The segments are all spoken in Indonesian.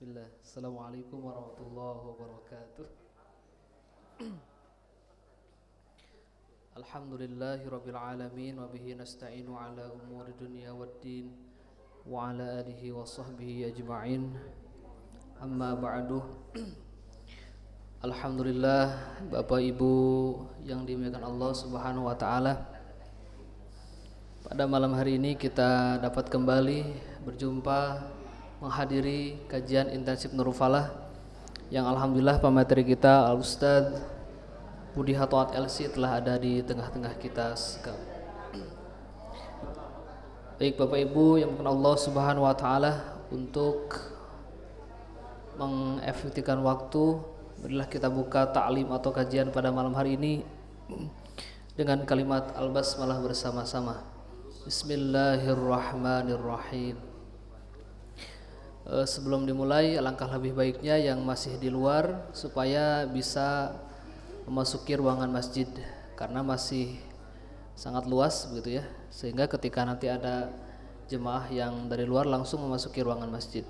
Bismillah. Assalamualaikum warahmatullahi wabarakatuh. Alhamdulillahirabbil alamin wa bihi nasta'inu ala umuri dunya waddin wa ala alihi wa sahbihi ajma'in. Amma ba'du. Alhamdulillah, Bapak Ibu yang dimuliakan Allah Subhanahu wa taala. Pada malam hari ini kita dapat kembali berjumpa menghadiri kajian intensif Nurul Falah yang alhamdulillah pemateri kita Al-Ustadz Budi Hatoat LC telah ada di tengah-tengah kita sekarang. Baik Bapak Ibu yang dimuliakan Allah Subhanahu wa taala, untuk mengefektifkan waktu, marilah kita buka ta'lim atau kajian pada malam hari ini dengan kalimat al-basmalah bersama-sama. Bismillahirrahmanirrahim. Sebelum dimulai, alangkah lebih baiknya yang masih di luar supaya bisa memasuki ruangan masjid karena masih sangat luas begitu ya, sehingga ketika nanti ada jemaah yang dari luar langsung memasuki ruangan masjid.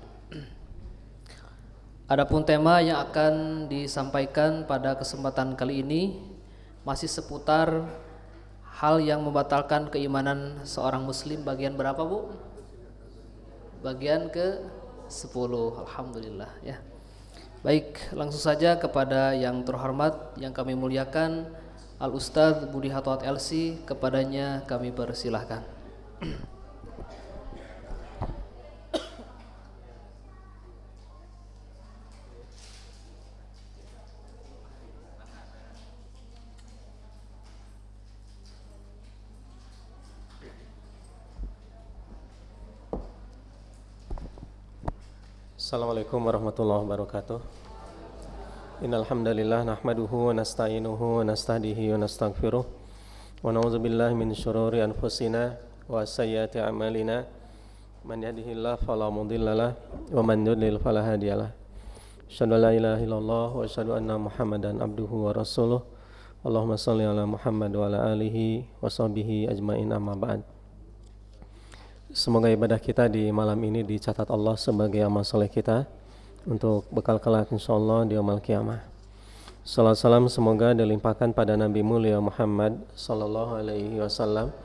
Adapun tema yang akan disampaikan pada kesempatan kali ini masih seputar hal yang membatalkan keimanan seorang muslim. Bagian berapa, Bu? Bagian ke 10. Alhamdulillah ya. Baik, langsung saja kepada yang terhormat yang kami muliakan Al-Ustadz Budi Hatoat LC, kepadanya kami persilahkan. Assalamualaikum warahmatullahi wabarakatuh. Innal hamdalillah nahmaduhu wa nasta'inuhu wa nastahdihi wa nastaghfiruh wa na'udzubillahi min syururi anfusina wa sayyiati a'malina. Man yahdihillahu fala mudhillalah wa man yudlil fala hadiyalah. Asyhadu an la ilaha illallah wa asyhadu anna Muhammadan abduhu wa rasuluh. Allahumma shalli ala Muhammad wa ala alihi wa sahbihi ajmain, amma ba'd. Semoga ibadah kita di malam ini dicatat Allah sebagai amal soleh kita untuk bekal kelak insyaallah di yaumul qiyamah. Salam salam semoga dilimpahkan pada Nabi mulia Muhammad sallallahu alaihi wasallam,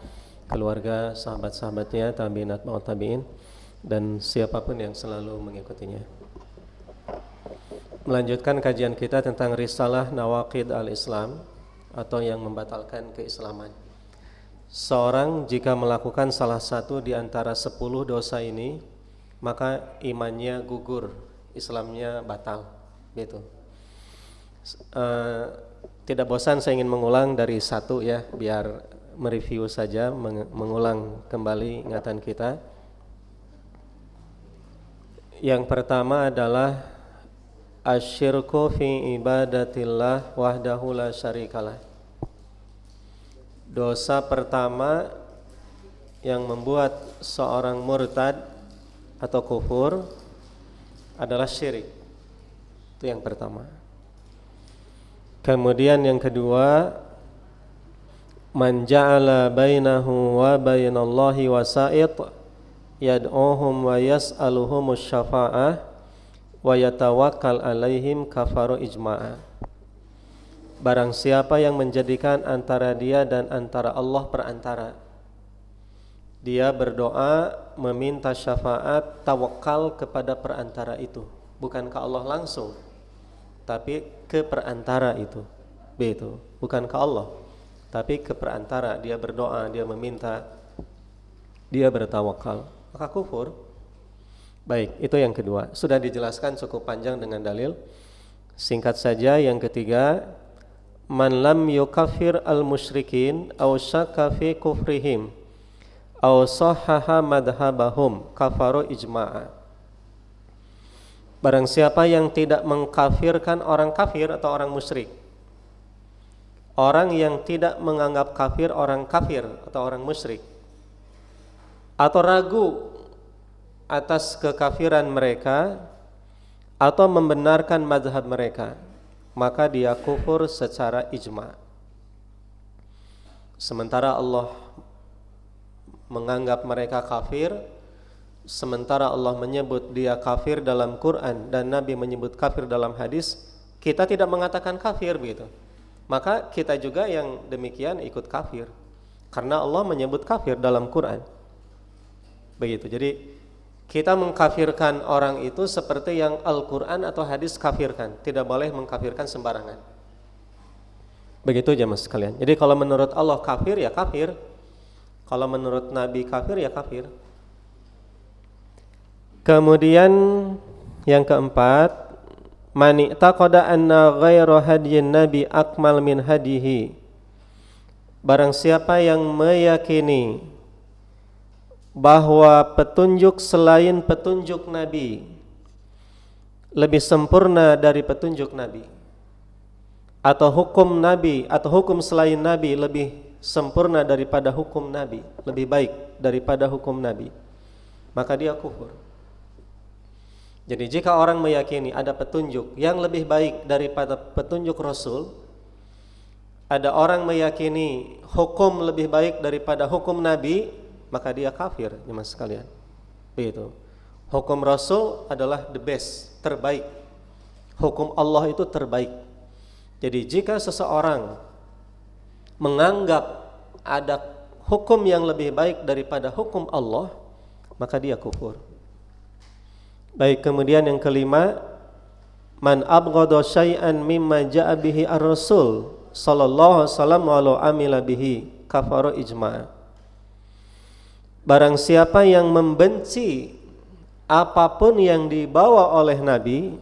keluarga, sahabat-sahabatnya, tabi'in, atba'ut tabi'in, dan siapapun yang selalu mengikutinya. Melanjutkan kajian kita tentang risalah Nawaqid al-Islam atau yang membatalkan keislaman. Seorang jika melakukan salah satu di antara 10 dosa ini, maka imannya gugur, Islamnya batal. Gitu. Tidak bosan saya ingin mengulang dari satu ya, biar mereview saja, mengulang kembali ingatan kita. Yang pertama adalah asyirku fi ibadatillah wahdahu la syarikalah. Dosa pertama yang membuat seorang murtad atau kufur adalah syirik. Itu yang pertama. Kemudian yang kedua, man ja'ala bainahu wa bainallahi wasa'id yad'uhum wa yas'aluhumus syafa'ah wa yatawakkal alaihim kafaru ijma'a. Barang siapa yang menjadikan antara dia dan antara Allah perantara, dia berdoa, meminta syafaat, tawakal kepada perantara itu, bukan ke Allah langsung, tapi ke perantara itu. Begitu, bukan ke Allah, tapi ke perantara. Dia berdoa, dia meminta, dia bertawakal, maka kufur. Baik, itu yang kedua. Sudah dijelaskan cukup panjang dengan dalil. Singkat saja, yang ketiga, man lam yukaffir al-musyrikin aw syakka fi kufrihim aw sahhaha madhhabahum kafaru ijma'a. Barang siapa yang tidak mengkafirkan orang kafir atau orang musyrik, orang yang tidak menganggap kafir orang kafir atau orang musyrik, atau ragu atas kekafiran mereka atau membenarkan mazhab mereka, maka dia kufur secara ijma'. Sementara Allah menganggap mereka kafir sementara Allah menyebut dia kafir dalam Quran dan Nabi menyebut kafir dalam hadis, kita tidak mengatakan kafir begitu. Maka kita juga yang demikian ikut kafir, karena Allah menyebut kafir dalam Quran. Begitu. Jadi kita mengkafirkan orang itu seperti yang Al-Quran atau hadis kafirkan. Tidak boleh mengkafirkan sembarangan. Begitu jemaah sekalian. Jadi kalau menurut Allah kafir ya kafir, kalau menurut Nabi kafir ya kafir. Kemudian yang keempat, man i'taqada anna ghairu hadyin nabi akmal min hadihi. Barang siapa yang meyakini bahwa petunjuk selain petunjuk Nabi lebih sempurna dari petunjuk Nabi, atau hukum Nabi atau hukum selain Nabi lebih sempurna daripada hukum Nabi, lebih baik daripada hukum Nabi, maka dia kufur. Jadi jika orang meyakini ada petunjuk yang lebih baik daripada petunjuk Rasul, ada orang meyakini hukum lebih baik daripada hukum Nabi, maka dia kafir, jemaah sekalian. Begitu. Hukum Rasul adalah the best, terbaik. Hukum Allah itu terbaik. Jadi jika seseorang menganggap ada hukum yang lebih baik daripada hukum Allah, maka dia kufur. Baik, kemudian yang kelima, man abghada syai'an mimma ja'a bihi ar-rasul sallallahu alaihi wasallam wa amila bihi kafara ijma'. Barang siapa yang membenci apapun yang dibawa oleh Nabi,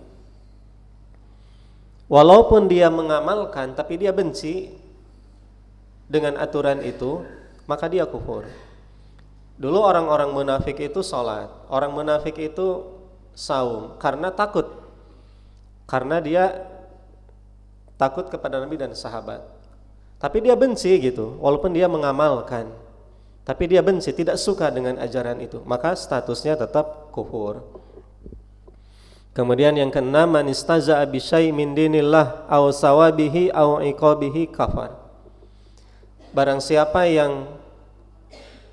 walaupun dia mengamalkan tapi dia benci dengan aturan itu, maka dia kufur. Dulu orang-orang munafik itu salat, orang munafik itu saum karena takut. Karena dia takut kepada Nabi dan sahabat. Tapi dia benci gitu, walaupun dia mengamalkan. Tapi dia benci, tidak suka dengan ajaran itu, maka statusnya tetap kufur. Kemudian yang keenam, man istaza'a bi syai' min dinillah aw sawabihi aw iqabihi kafar. Barang siapa yang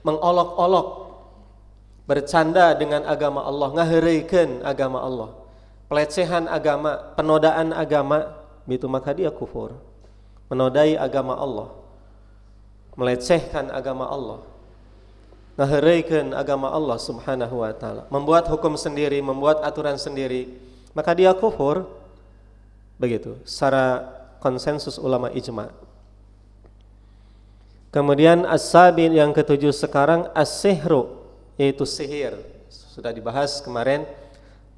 mengolok-olok, bercanda dengan agama Allah, ngaheureukeun agama Allah, pelecehan agama, penodaan agama, itu maka dia kufur. Menodai agama Allah, melecehkan agama Allah, ngaheureukeun agama Allah Subhanahu wa taala, membuat hukum sendiri, membuat aturan sendiri, maka dia kufur. Begitu, secara konsensus ulama ijma. Kemudian as-sabi yang ketujuh sekarang as-sihru, yaitu sihir. Sudah dibahas kemarin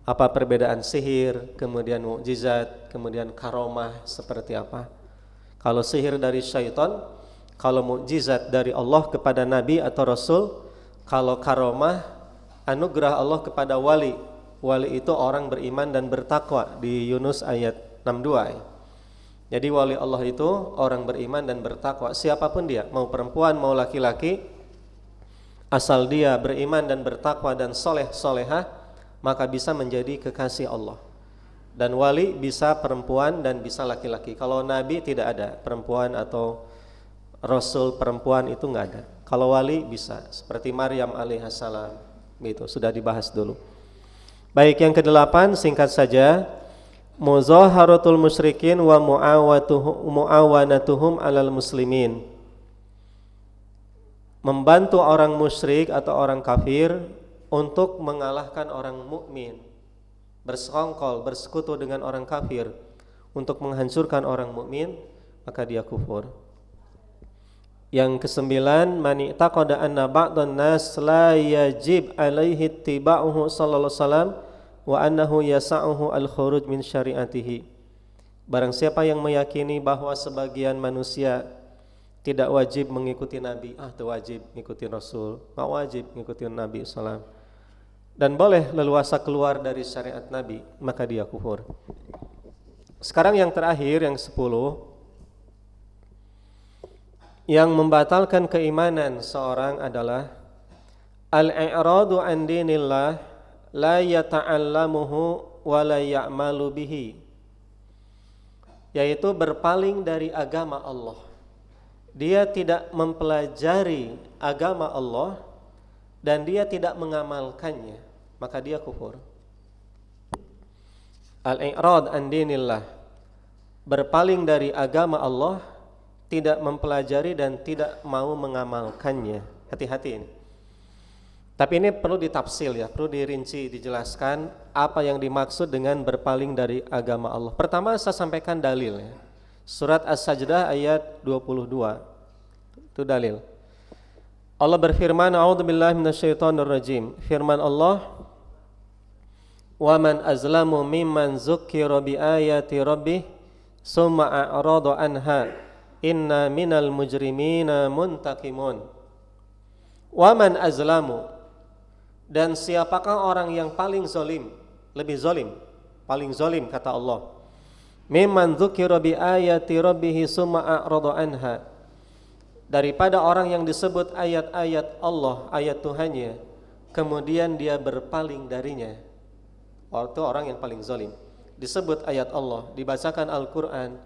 apa perbedaan sihir, kemudian mukjizat, kemudian karomah seperti apa. Kalau sihir dari syaitan, kalau mukjizat dari Allah kepada Nabi atau Rasul, kalau karomah anugerah Allah kepada wali. Wali itu orang beriman dan bertakwa di Yunus ayat 62. Jadi wali Allah itu orang beriman dan bertakwa, siapapun dia, mau perempuan mau laki-laki, asal dia beriman dan bertakwa dan soleh-solehah, maka bisa menjadi kekasih Allah. Dan wali bisa perempuan dan bisa laki-laki. Kalau Nabi tidak ada perempuan atau Rasul perempuan, itu enggak ada. Kalau wali bisa, seperti Maryam alaihissalam, gitu, sudah dibahas dulu. Baik, yang kedelapan singkat saja, muzaharatul musyrikin wa muawanatuhum alal muslimin. Membantu orang musyrik atau orang kafir untuk mengalahkan orang mukmin, bersekongkol, bersekutu dengan orang kafir untuk menghancurkan orang mukmin, maka dia kufur. Yang kesembilan, man i'taqada anna ba'dhan nas la yajib alaihi ittiba'uhu sallallahu alaihi wasallam wa annahu yasa'uhu al-khuruj min syari'atihi. Barang siapa yang meyakini bahwa sebagian manusia tidak wajib mengikuti Nabi, itu wajib mengikuti Rasul, enggak wajib mengikuti Nabi sallallahu, dan boleh leluasa keluar dari syariat Nabi, maka dia kufur. Sekarang yang terakhir, yang 10, yang membatalkan keimanan seorang adalah al-i'radu an dinillah la yata'allamuhu wa la ya'malu bihi, yaitu berpaling dari agama Allah. Dia tidak mempelajari agama Allah dan dia tidak mengamalkannya, maka dia kufur. Al-i'rad an dinillah, berpaling dari agama Allah, tidak mempelajari dan tidak mau mengamalkannya. Hati-hati ini. Tapi ini perlu ditafsil ya, perlu dirinci, dijelaskan apa yang dimaksud dengan berpaling dari agama Allah. Pertama saya sampaikan dalil ya. Surat As-Sajdah ayat 22. Itu dalil. Allah berfirman, a'udzubillahi minasyaitonirrajim. Firman Allah, "Wa man azlamu mimman dzukkira biayati rabbih summa a'rada anha inna minal mujrimina muntaqimun." Wa man azlamu, dan siapakah orang yang paling zalim, lebih zalim, paling zalim kata Allah, mimman dzukira bi ayati rabbih summa a'rada anha, daripada orang yang disebut ayat-ayat Allah, ayat Tuhannya, kemudian dia berpaling darinya. Itu orang yang paling zalim. Disebut ayat Allah, dibacakan Al-Quran,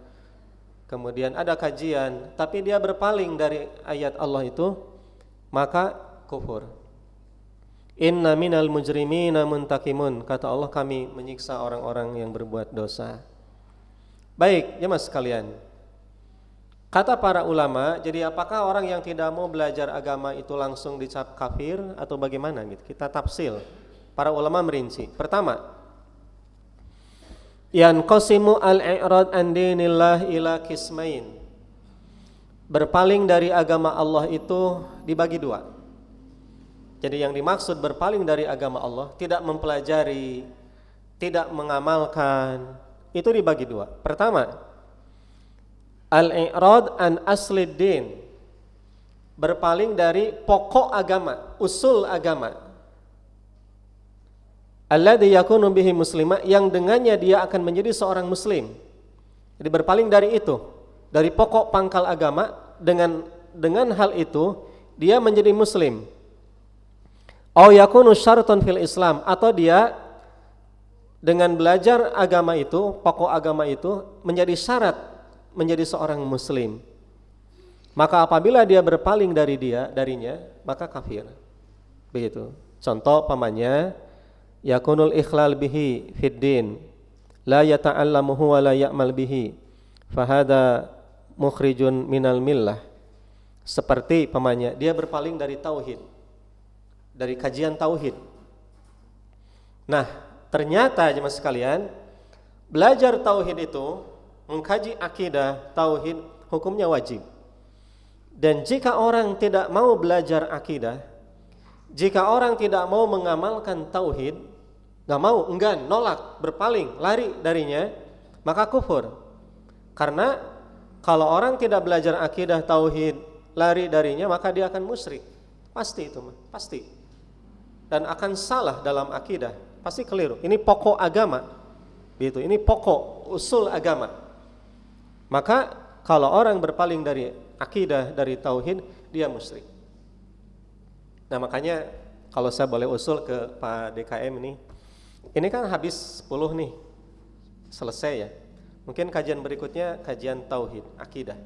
kemudian ada kajian, tapi dia berpaling dari ayat Allah itu, maka kufur. Inna minal mujrimina muntaqimun, kata Allah, kami menyiksa orang-orang yang berbuat dosa. Baik, jemaah sekalian, kata para ulama, jadi apakah orang yang tidak mau belajar agama itu langsung dicap kafir atau bagaimana gitu? Kita tafsil. Para ulama merinci. Pertama, yanqasimu al-i'rad an dinillah ila qismain. Berpaling dari agama Allah itu dibagi dua. Jadi yang dimaksud berpaling dari agama Allah, tidak mempelajari, tidak mengamalkan, itu dibagi dua. Pertama, al-i'rad an aslid din, berpaling dari pokok agama, usul agama, alladzi yakunu bihi muslima, yang dengannya dia akan menjadi seorang muslim. Jadi berpaling dari itu, dari pokok pangkal agama, dengan hal itu dia menjadi muslim. Au yakunu syaratan fil Islam, atau dia dengan belajar agama itu, pokok agama itu menjadi syarat menjadi seorang muslim. Maka apabila dia berpaling darinya, maka kafir. Begitu. Contoh pamannya, yakunul ikhlal bihi fid din, la yata'allamuhu wa la ya'mal bihi, fahada mukhrijun minal millah. Seperti pamannya, dia berpaling dari tauhid, dari kajian tauhid. Nah, ternyata jemaah sekalian, belajar tauhid itu, mengkaji akidah tauhid, hukumnya wajib. Dan jika orang tidak mau belajar akidah, jika orang tidak mau mengamalkan tauhid, gak mau, enggan, nolak, berpaling, lari darinya, maka kufur. Karena kalau orang tidak belajar akidah tauhid, lari darinya, maka dia akan musyrik. Pasti itu, pasti. Dan akan salah dalam akidah, pasti keliru. Ini pokok agama, gitu. Ini pokok usul agama. Maka kalau orang berpaling dari akidah, dari tauhid, dia musyrik. Nah makanya kalau saya boleh usul ke Pak DKM ini kan habis 10 nih, selesai ya. Mungkin kajian berikutnya kajian tauhid, akidah,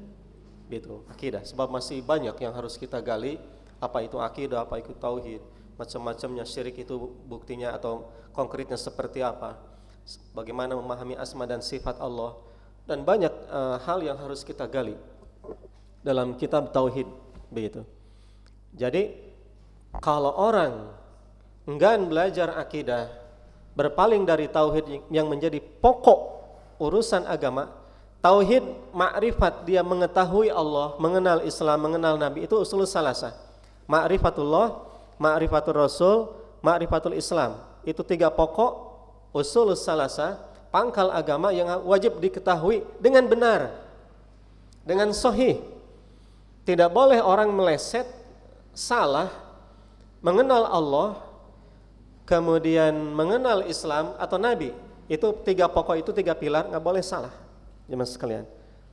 gitu. Akidah, sebab masih banyak yang harus kita gali. Apa itu akidah, apa itu tauhid, macam-macamnya, syirik itu buktinya atau konkretnya seperti apa, bagaimana memahami asma dan sifat Allah, dan banyak hal yang harus kita gali dalam kitab tauhid, begitu. Jadi kalau orang enggan belajar akidah, berpaling dari tauhid yang menjadi pokok urusan agama, tauhid ma'rifat, dia mengetahui Allah, mengenal Islam, mengenal Nabi, itu usul salasah. Ma'rifatullah, ma'rifatul Rasul, ma'rifatul Islam. Itu 3 pokok usul salasah, pangkal agama yang wajib diketahui dengan benar, dengan sahih. Tidak boleh orang meleset, salah, mengenal Allah, kemudian mengenal Islam atau Nabi. Itu 3 pokok, itu 3 pilar, nggak boleh salah, jemaah sekalian.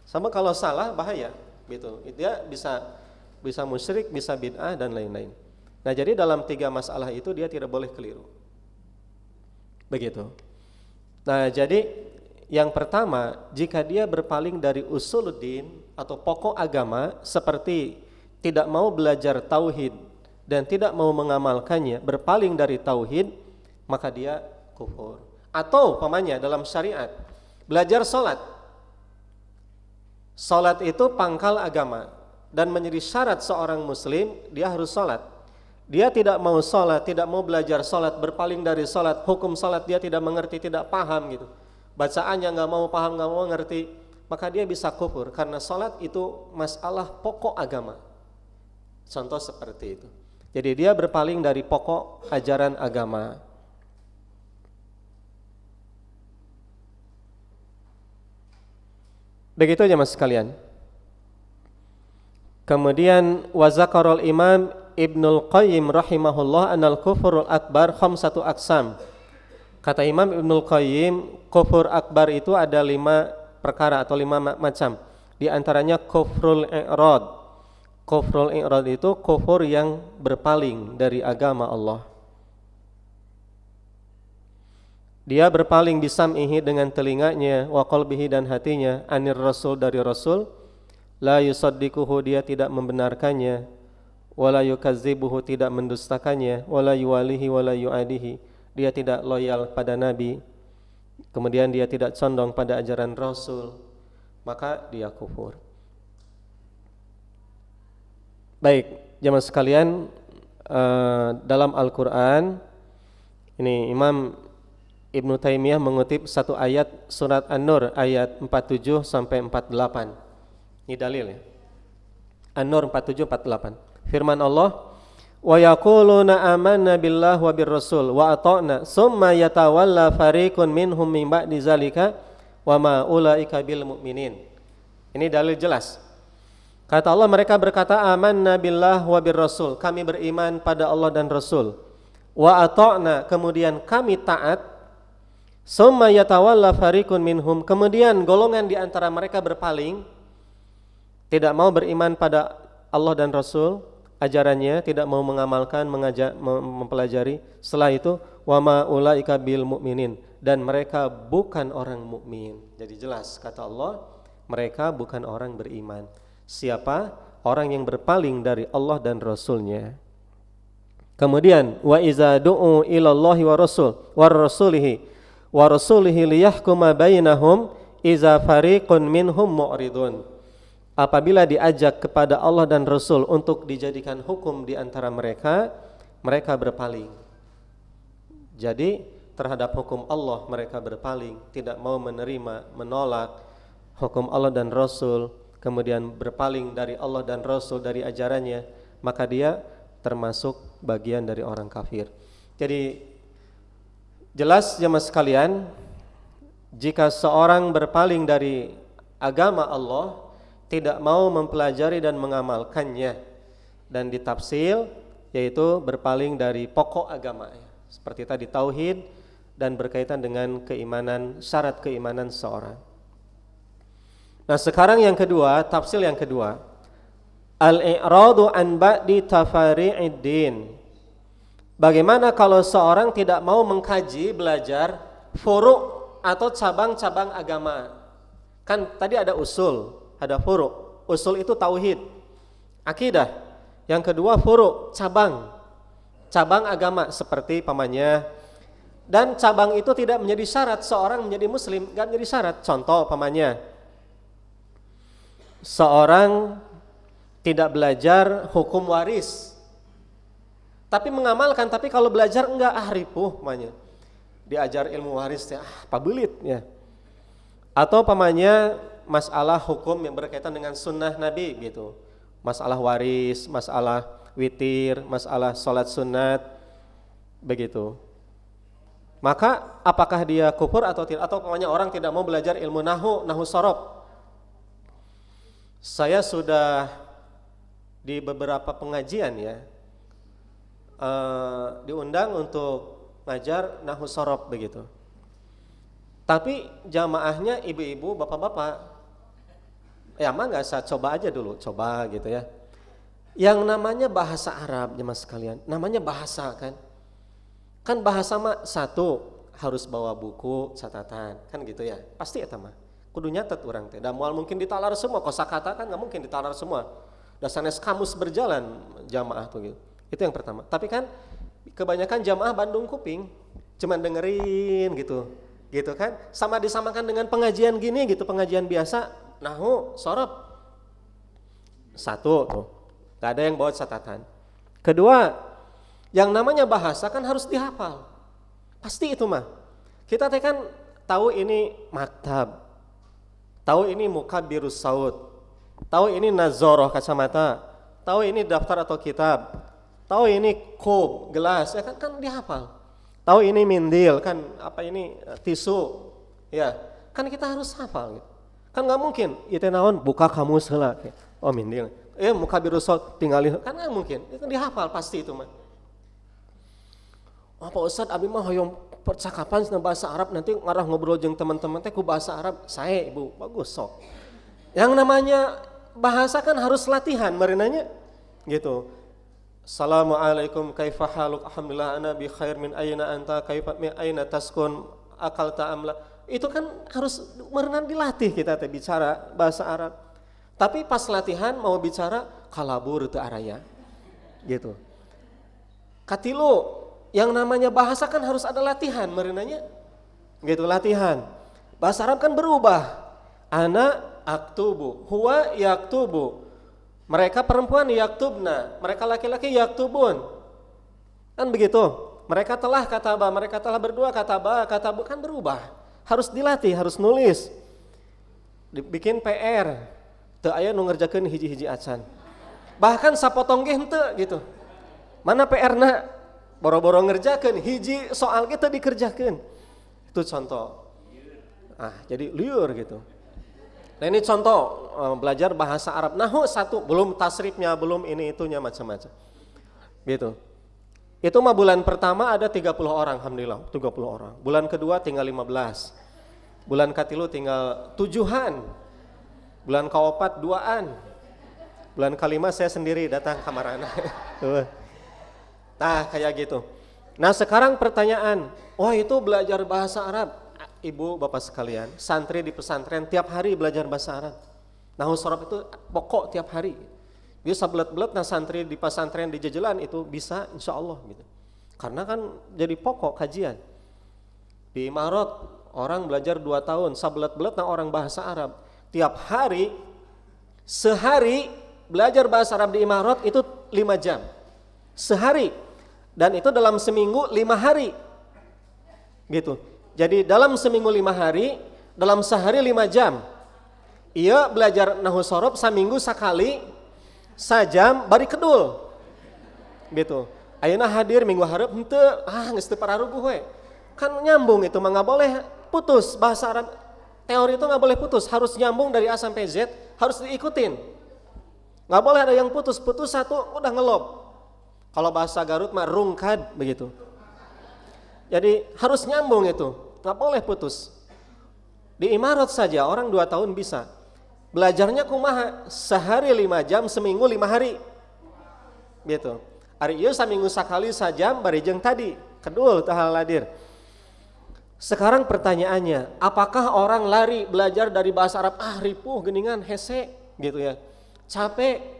Sama kalau salah bahaya, gitu. Dia bisa musyrik, bisa bid'ah dan lain-lain. Nah jadi dalam 3 masalah itu dia tidak boleh keliru, begitu. Nah jadi yang pertama, jika dia berpaling dari usuluddin atau pokok agama, seperti tidak mau belajar tauhid dan tidak mau mengamalkannya, berpaling dari tauhid, maka dia kufur. Atau umpamanya dalam syariat, belajar salat. Salat itu pangkal agama dan menjadi syarat seorang muslim, dia harus salat. Dia tidak mau salat, tidak mau belajar salat, berpaling dari salat, hukum salat dia tidak mengerti, tidak paham gitu. Bacaannya nggak mau paham, nggak mau ngerti, maka dia bisa kufur karena salat itu masalah pokok agama. Contoh seperti itu. Jadi dia berpaling dari pokok ajaran agama. Begitu aja mas sekalian. Kemudian wa zakarul Imam Ibnul Qayyim rahimahullah anal kufrul akbar khamsatu aqsam. Kata Imam Ibnul Qayyim, kufur akbar itu ada 5 perkara atau 5 macam. Di antaranya kufrul i'rad. Kufrul i'rad itu kufur yang berpaling dari agama Allah. Dia berpaling bisam'ihi dengan telinganya, wa qalbihi dan hatinya, anir rasul dari rasul, la yusaddiquhu dia tidak membenarkannya, wala yukazzibuhu tidak mendustakannya, wala yuwalihi wala yu'adihi dia tidak loyal pada nabi, kemudian dia tidak condong pada ajaran rasul, maka dia kufur. Baik, jemaah sekalian, dalam Al-Qur'an ini Imam Ibnu Taimiyah mengutip satu ayat surat An-Nur ayat 47 sampai 48. Ini dalil ya. An-Nur 47 48. Firman Allah, "Wa yaquluna amanna billahi wa birrasul wa ata'na summa yatawalla fariqun minhum min ba'di zalika wa ma ulaika bil mu'minin." Ini dalil jelas. Kata Allah, mereka berkata amanna billahi wa birrasul, kami beriman pada Allah dan Rasul. Wa ata'na, kemudian kami taat. Summa yatawalla fariqun minhum, kemudian golongan di antara mereka berpaling, tidak mau beriman pada Allah dan Rasul, ajarannya, tidak mau mengamalkan, mempelajari. Setelah itu, wa ma ulaika bil mu'minin, dan mereka bukan orang mukmin. Jadi jelas kata Allah, mereka bukan orang beriman. Siapa? Orang yang berpaling dari Allah dan Rasulnya. Kemudian wa iza du'u ilallahi wa rasulihi wa rasulihi liyahkuma bainahum iza fariqun minhum mu'ridun. Apabila diajak kepada Allah dan Rasul untuk dijadikan hukum di antara mereka, mereka berpaling. Jadi terhadap hukum Allah mereka berpaling, tidak mau menerima, menolak hukum Allah dan Rasul, kemudian berpaling dari Allah dan Rasul, dari ajarannya, maka dia termasuk bagian dari orang kafir. Jadi jelas jemaah sekalian, jika seorang berpaling dari agama Allah, tidak mau mempelajari dan mengamalkannya, dan ditafsir, yaitu berpaling dari pokok agama, seperti tadi tauhid dan berkaitan dengan keimanan, syarat keimanan seorang. Nah sekarang yang kedua, tafsir yang kedua, al-i'radu an ba'di tafari'id din. Bagaimana kalau seorang tidak mau mengkaji, belajar furu' atau cabang-cabang agama? Kan tadi ada usul, ada furu'. Usul itu tauhid, akidah. Yang kedua furu', cabang agama seperti pamannya. Dan cabang itu tidak menjadi syarat seorang menjadi muslim, enggak menjadi syarat. Contoh pamannya, seorang tidak belajar hukum waris, tapi mengamalkan, tapi kalau belajar enggak ripuh pamannya. Diajar ilmu waris pabelit ya. Atau pamannya masalah hukum yang berkaitan dengan sunnah Nabi gitu. Masalah waris, masalah witir, masalah sholat sunat begitu. Maka apakah dia kufur atau tidak? Atau pamannya orang tidak mau belajar ilmu nahu sorob. Saya sudah di beberapa pengajian ya, diundang untuk ngajar nahu sorob begitu. Tapi jamaahnya ibu-ibu, bapak-bapak, ya mah nggak usah, coba aja dulu, coba gitu ya. Yang namanya bahasa Arab jemaah sekalian, namanya bahasa kan bahasa mah satu harus bawa buku catatan kan gitu ya, pasti ya mah kudu nyatet orang teh. Dan mual mungkin ditalar semua, kosakata kan nggak mungkin ditalar semua. Dasarnya kamus berjalan jamaah tuh gitu. Itu yang pertama. Tapi kan kebanyakan jamaah Bandung Kuping cuman dengerin gitu. Gitu kan? Sama disamakan dengan pengajian gini gitu, pengajian biasa, nahu sorop. Satu tuh. Gak ada yang bawa catatan. Kedua, yang namanya bahasa kan harus dihafal. Pasti itu mah. Kita kan tahu ini maktab. Tahu ini mukabirus saud. Tahu ini nazoroh kacamata. Tahu ini daftar atau kitab. Tahu ini kub, gelas, ya kan dihafal. Tahu ini mindil, kan apa ini tisu. Ya, kan kita harus hafal gitu. Kan enggak mungkin itu naon buka kamus heula. Oh mindil. Mukabirus saud tinggalin. Kan enggak mungkin. Itu dihafal pasti itu mah. Oh Pak Ustad, abi mah hoyong percakapan sama bahasa Arab nanti ngarah ngobrol jeung teman-teman teh ku bahasa Arab. Sae Ibu, bagus sok. Yang namanya bahasa kan harus latihan marinanya gitu. Assalamualaikum kaifa haluk alhamdulillah ana bi khair min aina anta kaifa min aina taskun akalta amla. Itu kan harus merenang dilatih kita teh bicara bahasa Arab. Tapi pas latihan mau bicara kalabur teu araya. Gitu. Katilu yang namanya bahasa kan harus ada latihan merenanya. Gitu latihan. Bahasa Arab kan berubah. Ana aktubu, huwa yaktubu. Mereka perempuan yaktubna, mereka laki-laki yaktubun. Kan begitu. Mereka telah kataba, mereka telah berdua kataba, katabu kan berubah. Harus dilatih, harus nulis. Bikin PR. Teu aya nu ngerjakeun hiji-hiji acan. Bahkan sapotong ge henteu gitu. Mana PR-na? Boro-boro ngerjakeun hiji soal kita dikerjakeun. Itu contoh. Jadi liur gitu. Nah ini contoh belajar bahasa Arab. Nahu satu, belum tasrifnya, belum ini itunya macam-macam. Gitu. Itu mah bulan pertama ada 30 orang alhamdulillah, 30 orang. Bulan kedua tinggal 15. Bulan katilu tinggal 7-an. Bulan kaopat 2-an. Bulan kelima saya sendiri datang kamarana. Nah kayak gitu. Nah sekarang pertanyaan, itu belajar bahasa Arab. Ibu bapak sekalian, santri di pesantren tiap hari belajar bahasa Arab. Nahu sorab itu pokok tiap hari. Dia sabelet-belet nah santri di pesantren di Jejelan itu bisa insya Allah gitu. Karena kan jadi pokok kajian. Di Imarot orang belajar 2 tahun, sabelet-belet nah orang bahasa Arab. Tiap hari, sehari belajar bahasa Arab di Imarot itu 5 jam. Sehari. Dan itu dalam seminggu 5 hari. Gitu. Jadi dalam seminggu 5 hari, dalam sehari 5 jam. Ia belajar nahu sorob saminggu sekali, sajam bari kedul. Gitu. Ayeuna hadir minggu hareup henteu, geus teu pararuguh we. Kan nyambung itu mah enggak boleh putus bahasa Arab. Teori itu enggak boleh putus, harus nyambung dari A sampai Z, harus diikutin. Enggak boleh ada yang putus satu udah ngelob. Kalau bahasa Garut mah rungkad begitu. Jadi harus nyambung itu, nggak boleh putus. Di Imarat saja orang 2 tahun bisa. Belajarnya kumaha? Sehari 5 jam, seminggu 5 hari. Gitu. Hari ieu saminggu sakali sajam bari jeung tadi. Kedul tahal ladir. Sekarang pertanyaannya, apakah orang lari belajar dari bahasa Arab ripuh geningan hese gitu ya. Capek.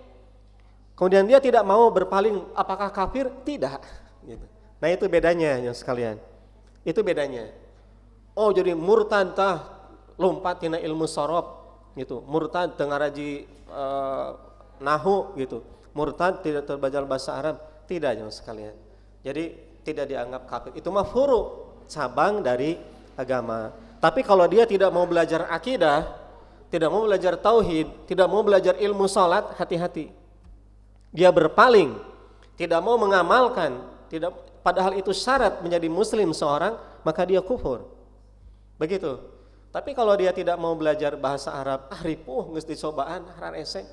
Kemudian dia tidak mau berpaling, apakah kafir? Tidak, gitu. Nah itu bedanya ya sekalian. Itu bedanya. Oh jadi murtad tah lompat tina ilmu sorob gitu. Murtad teu ngaraji nahu gitu. Murtad tidak belajar bahasa Arab, tidak ya sekalian. Jadi tidak dianggap kafir. Itu mah furu, cabang dari agama. Tapi kalau dia tidak mau belajar akidah, tidak mau belajar tauhid, tidak mau belajar ilmu salat, hati-hati. Dia berpaling, tidak mau mengamalkan, tidak, padahal itu syarat menjadi muslim seorang, maka dia kufur. Begitu. Tapi kalau dia tidak mau belajar bahasa Arab, ripuh geus dicobaan, haran esek.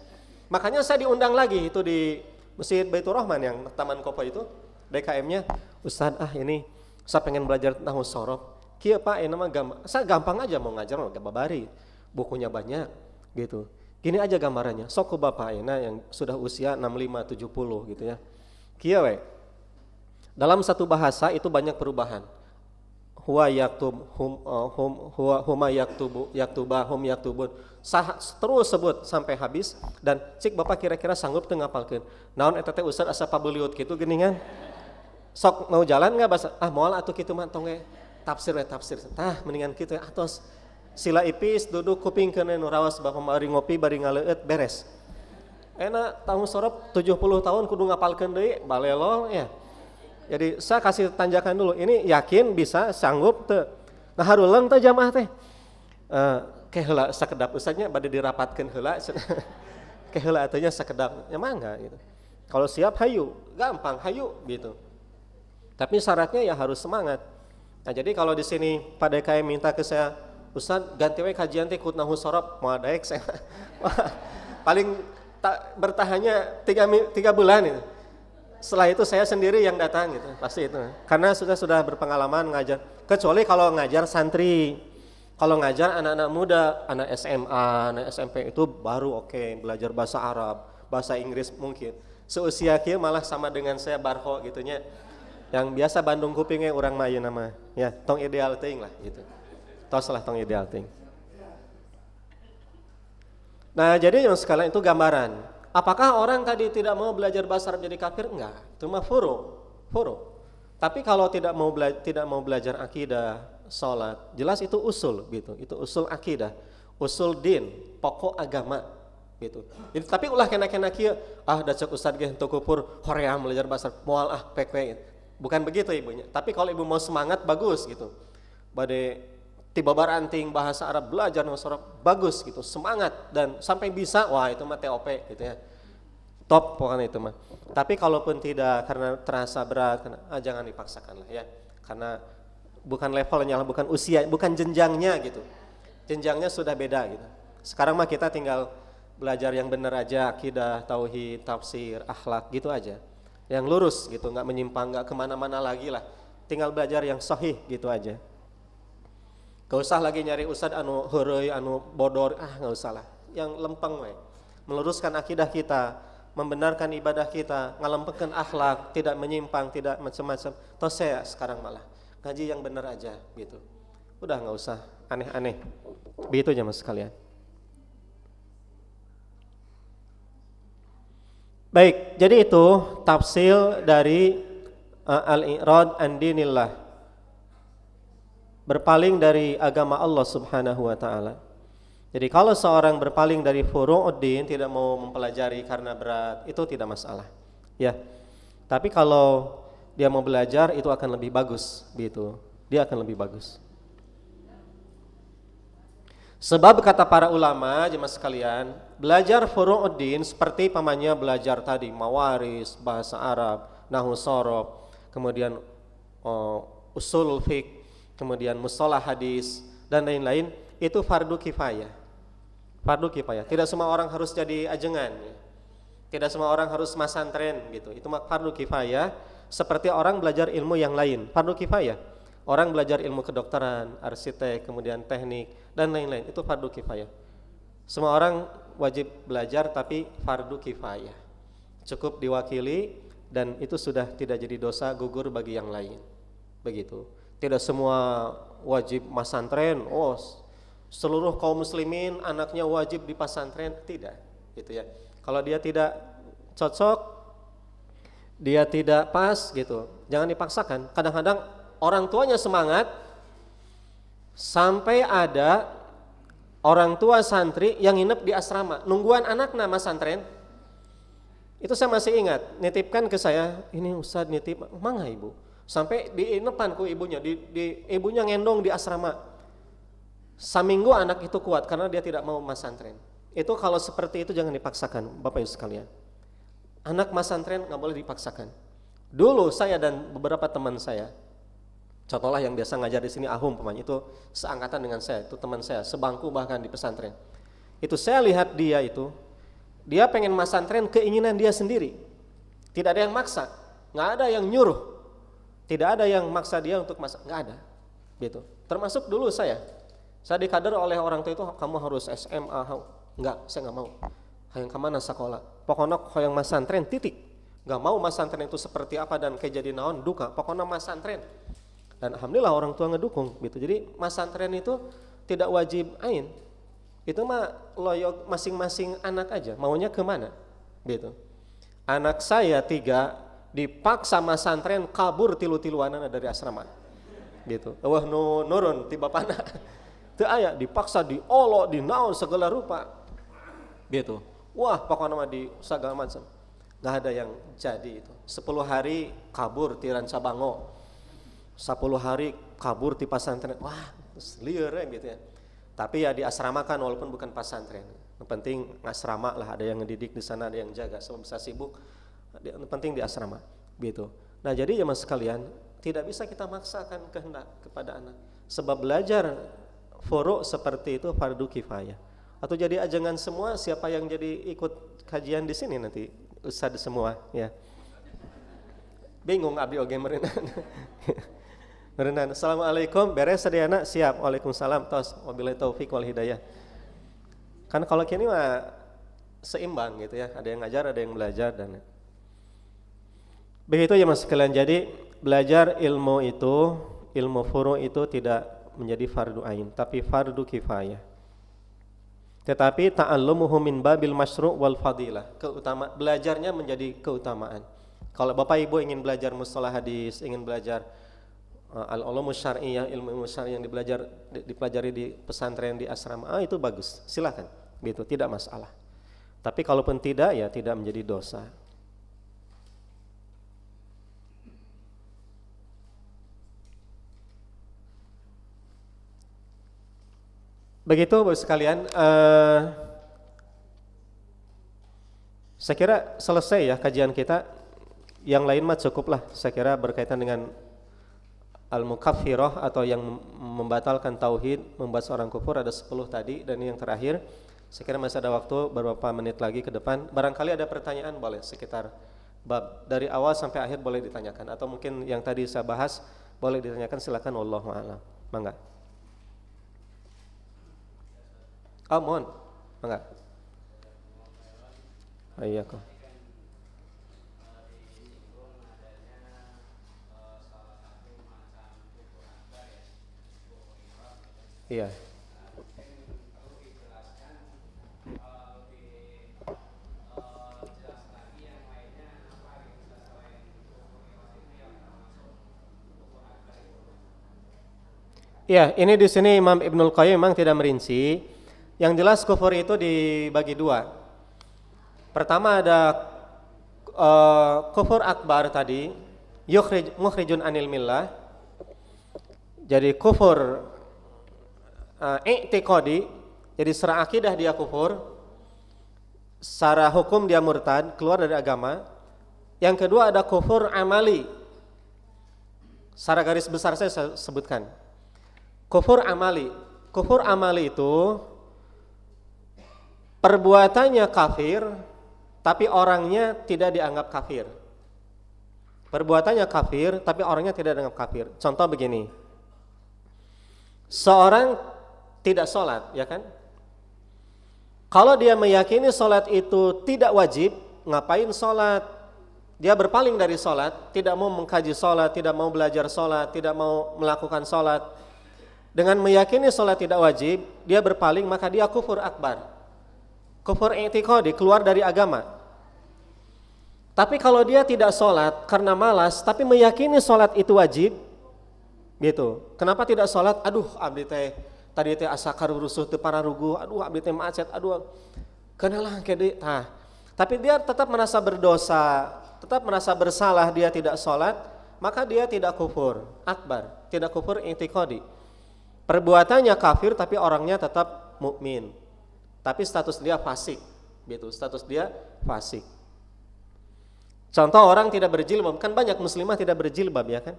Makanya saya diundang lagi itu di Masjid Baitur Rahman yang Taman Kopo itu, DKM-nya, Ustaz ini saya pengen belajar nahu sorob. Kieu Pak, nama saya gampang aja mau ngajar, enggak babari. Bukunya banyak gitu. Gini aja gambarannya, sok ku bapak yang sudah usia 65 70 gitu ya. Kieu we. Dalam satu bahasa itu banyak perubahan. Huwa yaktub huma yaktubu yaktuba hum yaktubun. terus sebut sampai habis dan cik bapak kira-kira sanggup teu ngapalkeun. Naon eta teh ustad asa pabeliut kitu geuningan. Sok mau jalan enggak bahasa moal atuh kitu mah tong tafsir. Tah mendingan kitu atos. Sila ipis duduk kupingkeun nu raos bapak bari ngopi bari ngaleueut beres. Enak tahun sorop 70 tahun kudu ngapalkeun deui balelol ya. Jadi saya kasih tanjakan dulu, ini yakin bisa sanggup teu. Nah haruleung teh jamaah teh. Keheula sakedap ustadnya bade dirapatkeun heula. Keheula atuh nya sakedap, nya mangga gitu. Kalau siap hayu, gampang hayu gitu. Tapi syaratnya ya harus semangat. Nah jadi kalau di sini Pak DKM minta ke saya, Ustad ganti we kajian teh kut nahu sorop, moal daek saya. Paling bertahannya 3 bulan itu. Setelah itu saya sendiri yang datang gitu, pasti itu. Karena sudah berpengalaman ngajar. Kecuali kalau ngajar santri, kalau ngajar anak-anak muda, anak SMA, anak SMP itu baru oke, belajar bahasa Arab, bahasa Inggris mungkin. Seusia kieu malah sama dengan saya barho gitunya. Yang biasa Bandung kupingnya urang mah ieu nama. Ya, tong ideal teuing lah gitu. Tos lah tong ideal teuing. Nah, jadi yang sekalian itu gambaran. Apakah orang tadi tidak mau belajar bahasa Arab jadi kafir? Enggak, itu mah furu. Tapi kalau tidak mau belajar akidah, salat, jelas itu usul gitu. Itu usul akidah, usul din, pokok agama gitu. Jadi tapi ulah kena kieu, da cek ustad ge henteu kufur, hoream belajar bahasa Arab, moal pek we. Bukan begitu ibunya. Tapi kalau ibu mau semangat bagus gitu. Bade tiba baranting bahasa Arab belajar bahasa Arab bagus gitu, semangat dan sampai bisa, wah itu mah TOP gitu ya. Top pokoknya itu mah. Tapi kalaupun tidak karena terasa berat, jangan dipaksakan lah ya. Karena bukan levelnya, bukan usia, bukan jenjangnya gitu. Jenjangnya sudah beda gitu. Sekarang mah kita tinggal belajar yang benar aja, akidah, tauhid, tafsir, akhlak gitu aja. Yang lurus gitu, nggak menyimpang, nggak kemana-mana lagi lah. Tinggal belajar yang sahih gitu aja. Gak usah lagi nyari ustad anu heureuy, anu bodor, gak usah lah. Yang lempeng we. Meluruskan akidah kita, membenarkan ibadah kita, ngalempengkeun akhlak, tidak menyimpang, tidak macam-macam. Tos saya sekarang malah ngaji yang benar aja gitu. Udah gak usah aneh-aneh. Begitu aja mas sekalian. Baik, jadi itu tafsil dari al-i'rad an dinillah. Berpaling dari agama Allah Subhanahu wa taala. Jadi kalau seorang berpaling dari furu'uddin, tidak mau mempelajari karena berat, itu tidak masalah. Ya. Tapi kalau dia mau belajar itu akan lebih bagus gitu. Dia akan lebih bagus. Sebab kata para ulama, jemaah sekalian, belajar furu'uddin seperti pamannya belajar tadi mawaris, bahasa Arab, nahwu shorof, kemudian usul fiqh, kemudian mustalah hadis dan lain-lain, itu fardu kifayah. Fardu kifayah. Tidak semua orang harus jadi ajengan. Ya. Tidak semua orang harus masantren gitu. Itu fardu kifayah. Seperti orang belajar ilmu yang lain, fardu kifayah. Orang belajar ilmu kedokteran, arsitek, kemudian teknik dan lain-lain, itu fardu kifayah. Semua orang wajib belajar tapi fardu kifayah. Cukup diwakili dan itu sudah tidak jadi dosa gugur bagi yang lain. Begitu. Tidak semua wajib masantren, seluruh kaum muslimin anaknya wajib di pesantren, tidak gitu ya. Kalau dia tidak cocok, dia tidak pas gitu, jangan dipaksakan. Kadang-kadang orang tuanya semangat, sampai ada orang tua santri yang nginep di asrama, nungguan anaknya masantren. Itu saya masih ingat, nitipkan ke saya, ini Ustadz nitip, mangga ibu. Sampai diinepan ku ibunya, ibunya ngendong di asrama. Saminggu anak itu kuat karena dia tidak mau masantren. Itu kalau seperti itu jangan dipaksakan, Bapak Ibu sekalian. Anak masantren nggak boleh dipaksakan. Dulu saya dan beberapa teman saya, contohlah yang biasa ngajar di sini Ahum pemain itu seangkatan dengan saya, itu teman saya, sebangku bahkan di pesantren. Itu saya lihat dia itu, dia pengen masantren keinginan dia sendiri. Tidak ada yang maksa, nggak ada yang nyuruh. Tidak ada yang maksa dia untuk masak, nggak ada, gitu. Termasuk dulu saya dikader oleh orang tua itu, kamu harus SMA, nggak, saya nggak mau. Hayang kemana sekolah? Pokoknya hayang masantren, titik. Nggak mau masantren itu seperti apa dan kayak jadi naon duka. Pokoknya masantren. Dan alhamdulillah orang tua ngedukung, gitu. Jadi masantren itu tidak wajib ain, Itu mah loyok masing-masing anak aja, maunya kemana gitu. Anak saya 3 dipaksa sama santren kabur tilu-tiluanana dari asrama gitu. Wah nurun ti bapana teu aya, dipaksa diolok dinaon segala rupa gitu. Wah pokoknya mah di sagala macam nggak ada yang jadi itu. 10 hari kabur ti Rancabango, 10 hari kabur ti pesantren. Wah lieur gitu ya. Tapi ya di asrama kan walaupun bukan pesantren, yang penting asrama lah, ada yang ngedidik di sana, ada yang jaga. Sebab bisa sibuk, yang penting di asrama gitu. Nah jadi jemaah sekalian, tidak bisa kita maksakan kehendak kepada anak. Sebab belajar furu seperti itu fardu kifayah. Atau jadi ajangan semua, siapa yang jadi ikut kajian di sini nanti ustad semua ya. Bingung abdi oge meureunana. Meureunana. Assalamualaikum, beres sadayana? Siap. Waalaikumsalam. Tos wabillahi taufik wal hidayah. Kan kalau kini mah seimbang gitu ya, ada yang ngajar, ada yang belajar dan begitu ya Mas sekalian. Jadi belajar ilmu itu, ilmu furu itu tidak menjadi fardu ain, tapi fardu kifayah. Tetapi ta'allumuhu min babil masyru' wal fadilah. Belajarnya menjadi keutamaan. Kalau Bapak Ibu ingin belajar mustalah hadis, ingin belajar al-ulumush syar'iyyah, ilmu syar'i yang dipelajari di pesantren, di asrama, itu bagus. Silakan. Gitu, tidak masalah. Tapi kalaupun tidak, ya tidak menjadi dosa. Begitu Bapak sekalian, saya kira selesai ya kajian kita. Yang lain mah cukuplah, saya kira berkaitan dengan al-mukaffirah atau yang membatalkan tauhid, membuat seorang kufur ada 10 tadi, dan yang terakhir saya kira masih ada waktu beberapa menit lagi ke depan. Barangkali ada pertanyaan boleh sekitar bab dari awal sampai akhir boleh ditanyakan, atau mungkin yang tadi saya bahas boleh ditanyakan, silakan. Wallahu a'lam. Mangga. Mohon, enggak. Iya kok. Iya. Iya, ini di sini Imam Ibnul Qayyim memang tidak merinci. Yang jelas kufur itu dibagi 2. Pertama ada kufur akbar tadi, mukhrijun anil millah. Jadi kufur i'tiqadi, jadi secara akidah dia kufur, secara hukum dia murtad, keluar dari agama. Yang kedua ada kufur amali. Secara garis besar saya sebutkan. Kufur amali. Kufur amali itu perbuatannya kafir, tapi orangnya tidak dianggap kafir. Perbuatannya kafir, tapi orangnya tidak dianggap kafir. Contoh begini, seorang tidak sholat, ya kan? Kalau dia meyakini sholat itu tidak wajib, ngapain sholat? Dia berpaling dari sholat, tidak mau mengkaji sholat, tidak mau belajar sholat, tidak mau melakukan sholat. Dengan meyakini sholat tidak wajib, dia berpaling, maka dia kufur akbar. Kufur i'tiqadi, keluar dari agama. Tapi kalau dia tidak sholat karena malas, tapi meyakini sholat itu wajib, gitu. Kenapa tidak sholat? Aduh, abdi teh tadi teh asa karurusuh teu pararuguh. Aduh, abdi teh macet. Aduh, kenalah kede. Nah, tapi dia tetap merasa berdosa, tetap merasa bersalah, dia tidak sholat, maka dia tidak kufur akbar, tidak kufur i'tiqadi. Perbuatannya kafir, tapi orangnya tetap mukmin. Tapi status dia fasik, gitu. Status dia fasik. Contoh orang tidak berjilbab, kan banyak muslimah tidak berjilbab, ya kan?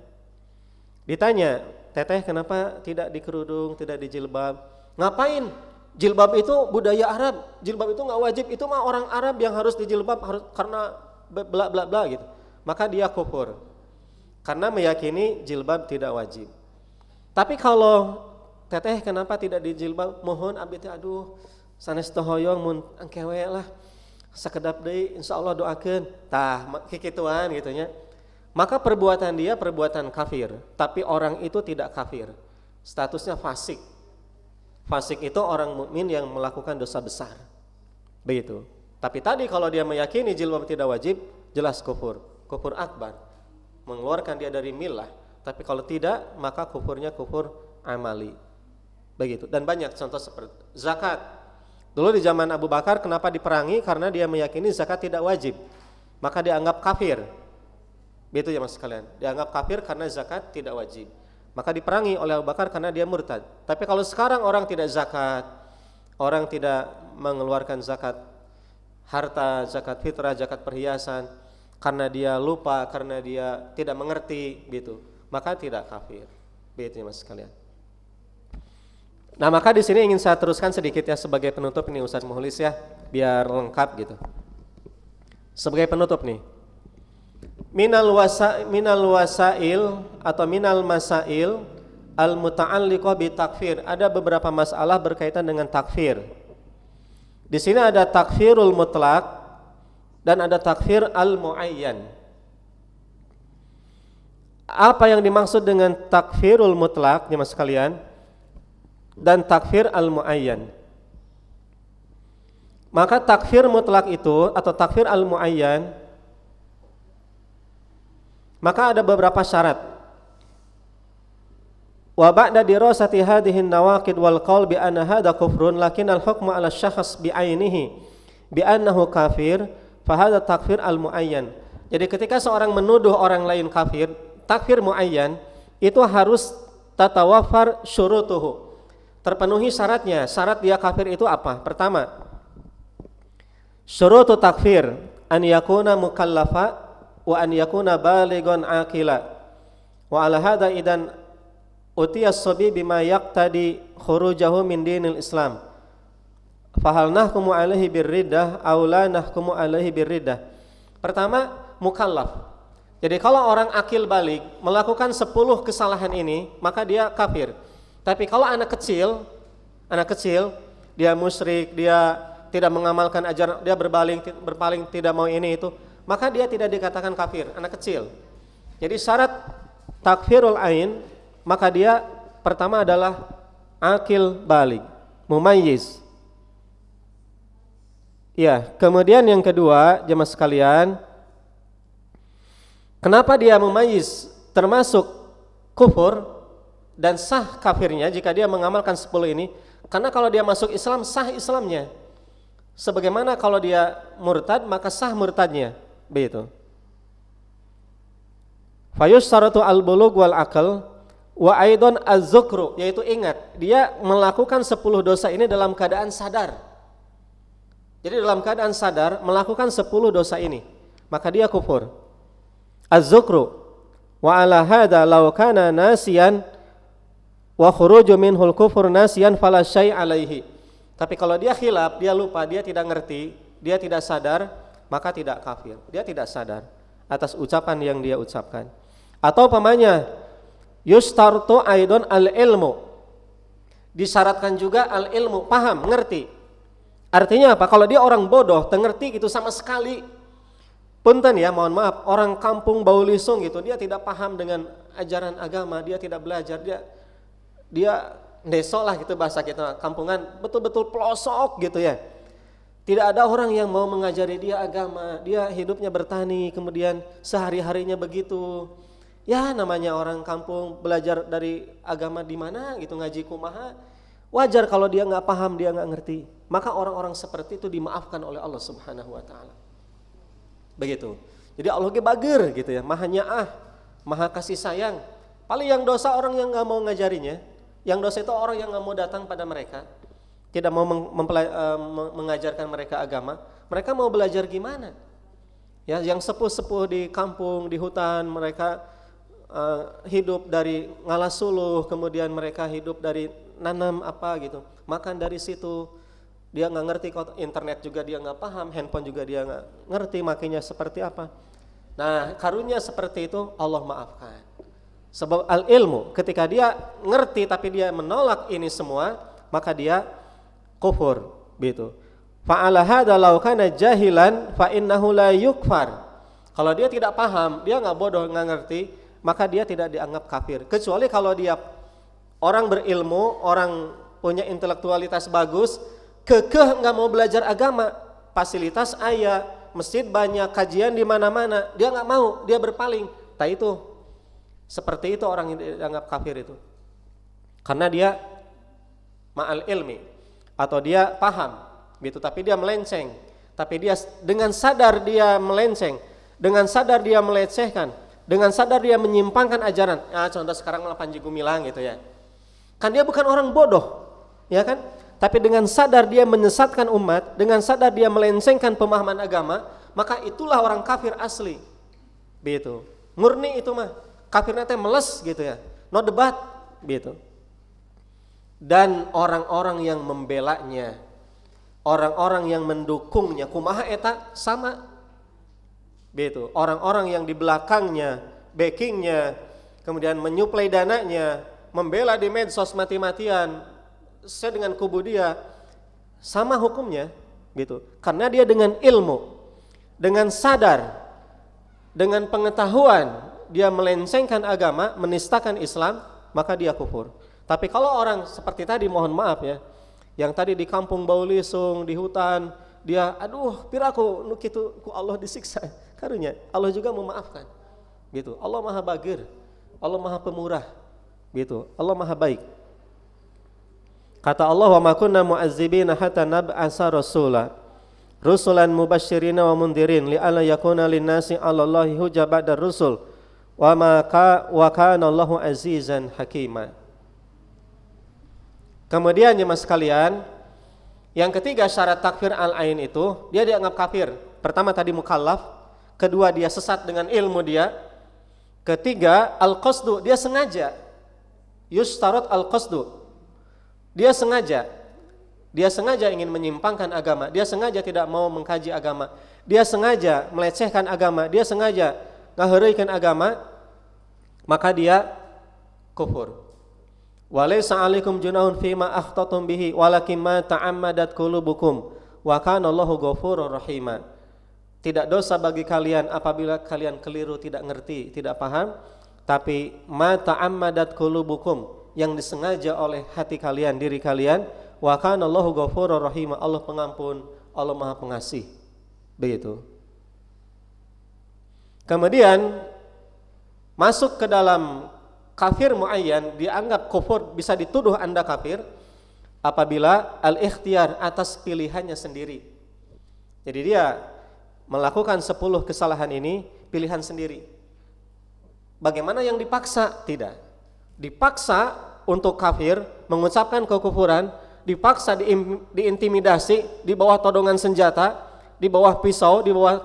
Ditanya, teteh kenapa tidak dikerudung, tidak dijilbab? Ngapain? Jilbab itu budaya Arab, jilbab itu nggak wajib, itu mah orang Arab yang harus dijilbab harus karena bla bla bla gitu. Maka dia kufur, karena meyakini jilbab tidak wajib. Tapi kalau teteh kenapa tidak dijilbab? Mohon abdi teh aduh sanes teu hoyong mun angkewe lah sakedap deui insyaallah doakeun tah kikituan gitu nya. Maka perbuatan dia perbuatan kafir, tapi orang itu tidak kafir, statusnya fasik. Fasik itu orang mukmin yang melakukan dosa besar. Begitu. Tapi tadi kalau dia meyakini jilbab tidak wajib, jelas kufur akbar, mengeluarkan dia dari millah. Tapi kalau tidak, maka kufurnya kufur amali. Begitu. Dan banyak contoh seperti zakat. Dulu di zaman Abu Bakar kenapa diperangi? Karena dia meyakini zakat tidak wajib, maka dianggap kafir. Begitu ya mas sekalian, dianggap kafir karena zakat tidak wajib, maka diperangi oleh Abu Bakar karena dia murtad. Tapi kalau sekarang orang tidak zakat, orang tidak mengeluarkan zakat harta, zakat fitrah, zakat perhiasan, karena dia lupa, karena dia tidak mengerti, gitu, maka tidak kafir. Begitu ya mas sekalian. Nah maka di sini ingin saya teruskan sedikit ya sebagai penutup ini Ustaz Mukhlis ya, biar lengkap gitu. Sebagai penutup nih, minal wasail atau minal masail al muta'alliqah bi takfir. Ada beberapa masalah berkaitan dengan takfir. Di sini ada takfirul mutlak dan ada takfir al muayyan. Apa yang dimaksud dengan takfirul mutlak ya mas sekalian dan takfir al muayyan? Maka takfir mutlak itu atau takfir al muayyan, maka ada beberapa syarat. Wa ba'da dirasati hadhihi an-nawaqid wal qaul bi anna hadha kufrun lakin al-hukmu 'ala asy-syakhs bi 'ainihi bi annahu kafir fa hadha takfir al-muayyan. Jadi ketika seorang menuduh orang lain kafir, takfir muayyan itu harus tatawafar syurutuhu. Terpenuhi syaratnya. Syarat dia kafir itu apa? Pertama, syurutu takfir an yakuna mukallafa wa an yakuna balighan aqila. Wa 'ala hadha idan utiyas sabi bima yaqtadi khurujahu min dinil Islam. Fahal nahkumu alaihi birriddah aw la nahkumu alaihi birriddah. Pertama, mukallaf. Jadi kalau orang akil balik melakukan 10 kesalahan ini, maka dia kafir. Tapi kalau anak kecil dia musyrik, dia tidak mengamalkan ajaran, dia berpaling tidak mau ini itu, maka dia tidak dikatakan kafir, anak kecil. Jadi syarat takfirul ain, maka dia pertama adalah akil balig, mumayyiz. Ya, kemudian yang kedua, jemaah sekalian, kenapa dia mumayyiz termasuk kufur dan sah kafirnya jika dia mengamalkan 10 ini? Karena kalau dia masuk Islam, sah Islamnya. Sebagaimana kalau dia murtad, maka sah murtadnya. Begitu. Fayusyaratu al-bulugh wal aql wa aidan az-zukru, yaitu ingat, dia melakukan 10 dosa ini dalam keadaan sadar. Jadi dalam keadaan sadar melakukan 10 dosa ini, maka dia kufur. Az-zukru wa ala hadza law kana nasiyan wa khuruju minhul kufur nasiyan fala syai' alaihi. Tapi kalau dia khilaf, dia lupa, dia tidak ngerti, dia tidak sadar, maka tidak kafir. Dia tidak sadar atas ucapan yang dia ucapkan. Atau pamannya yustartu aidon al-ilmu, disyaratkan juga al-ilmu, paham, ngerti. Artinya apa? Kalau dia orang bodoh, ngerti gitu sama sekali, punten ya, mohon maaf, orang kampung bau lisung gitu, dia tidak paham dengan ajaran agama, dia tidak belajar, dia desok lah gitu bahasa kita, kampungan, betul-betul pelosok gitu ya. Tidak ada orang yang mau mengajari dia agama, dia hidupnya bertani, kemudian sehari-harinya begitu. Ya namanya orang kampung, belajar dari agama di mana gitu, ngaji kumaha. Wajar kalau dia nggak paham, dia nggak ngerti. Maka orang-orang seperti itu dimaafkan oleh Allah Subhanahu Wa Taala. Begitu. Jadi Allah ge bager gitu ya, maha nyaah, maha kasih sayang. Paling yang dosa orang yang nggak mau ngajarinya, yang dosa itu orang yang nggak mau datang pada mereka, tidak mau mengajarkan mereka agama. Mereka mau belajar gimana? Ya, yang sepuh-sepuh di kampung, di hutan, mereka hidup dari ngalas suluh, kemudian mereka hidup dari nanam apa gitu, makan dari situ. Dia nggak ngerti, internet juga dia nggak paham, handphone juga dia nggak ngerti makanya seperti apa. Nah karunia seperti itu Allah maafkan. Sebab al-ilmu, ketika dia ngerti tapi dia menolak ini semua, maka dia kufur, gitu. Fa'ala hadza law kana jahilan fa innahu la yukfar. Kalau dia tidak paham, dia nggak bodoh, nggak ngerti, maka dia tidak dianggap kafir. Kecuali kalau dia orang berilmu, orang punya intelektualitas bagus, kekeh nggak mau belajar agama, fasilitas ayah, masjid banyak, kajian di mana-mana, dia nggak mau, dia berpaling. Tak itu, seperti itu orang yang dianggap kafir itu, karena dia ma'al ilmi atau dia paham, gitu, tapi dia melenceng, tapi dia dengan sadar dia melenceng, dengan sadar dia melecehkan, dengan sadar dia menyimpangkan ajaran. Contoh sekarang malah Panji Gumilang gitu ya, kan dia bukan orang bodoh, ya kan? Tapi dengan sadar dia menyesatkan umat, dengan sadar dia melencengkan pemahaman agama, maka itulah orang kafir asli. Begitu. Murni itu mah. Kafirnya teh meles gitu ya. No debat gitu. Dan orang-orang yang membelanya, orang-orang yang mendukungnya, kumaha eta sama. Begitu. Orang-orang yang di belakangnya, backingnya, kemudian menyuplai dananya, membela di medsos mati-matian, saya dengan kubu dia sama hukumnya gitu, karena dia dengan ilmu, dengan sadar, dengan pengetahuan dia melencengkan agama, menistakan Islam, maka dia kufur. Tapi kalau orang seperti tadi, mohon maaf ya, yang tadi di kampung Baulisung, di hutan, dia aduh piraku nu kitu ku Allah disiksa, karunya Allah juga memaafkan gitu. Allah Maha Bagir, Allah Maha Pemurah gitu, Allah Maha Baik. Kata Allah, wa ma kunna mu'azzibina hatta nab'asa rasula rusulan mubasysyirina wa mundhirin li'alla yakuna lin-nasi 'alallahi hujjah ba'da rusul wa kana Allahu azizan hakima. Kemudian jemaah sekalian, yang ketiga syarat takfir al-ain itu dia dianggap kafir. Pertama tadi mukallaf, kedua dia sesat dengan ilmu dia, ketiga al-qasdu, dia sengaja. Yustarat al-qasdu, dia sengaja ingin menyimpangkan agama, dia sengaja tidak mau mengkaji agama, dia sengaja melecehkan agama, dia sengaja ngaheureuikeun agama, maka dia kufur. Walaysa 'alaikum junahun fima akhtatum bihi walakin ma ta'ammadat qulubukum wa kana Allahu ghafurur rahima. Tidak dosa bagi kalian apabila kalian keliru, tidak ngerti, tidak paham, tapi ma ta'ammadat qulubukum, yang disengaja oleh hati kalian, diri kalian, wa kana Allahu ghafurur rahim, Allah pengampun, Allah Maha Pengasih. Begitu. Kemudian masuk ke dalam kafir muayyan, dianggap kufur, bisa dituduh Anda kafir apabila al-ikhtiyar, atas pilihannya sendiri. Jadi dia melakukan 10 kesalahan ini pilihan sendiri. Bagaimana yang dipaksa? Tidak. Dipaksa untuk kafir, mengucapkan kekufuran, dipaksa diintimidasi di bawah todongan senjata, di bawah pisau, di bawah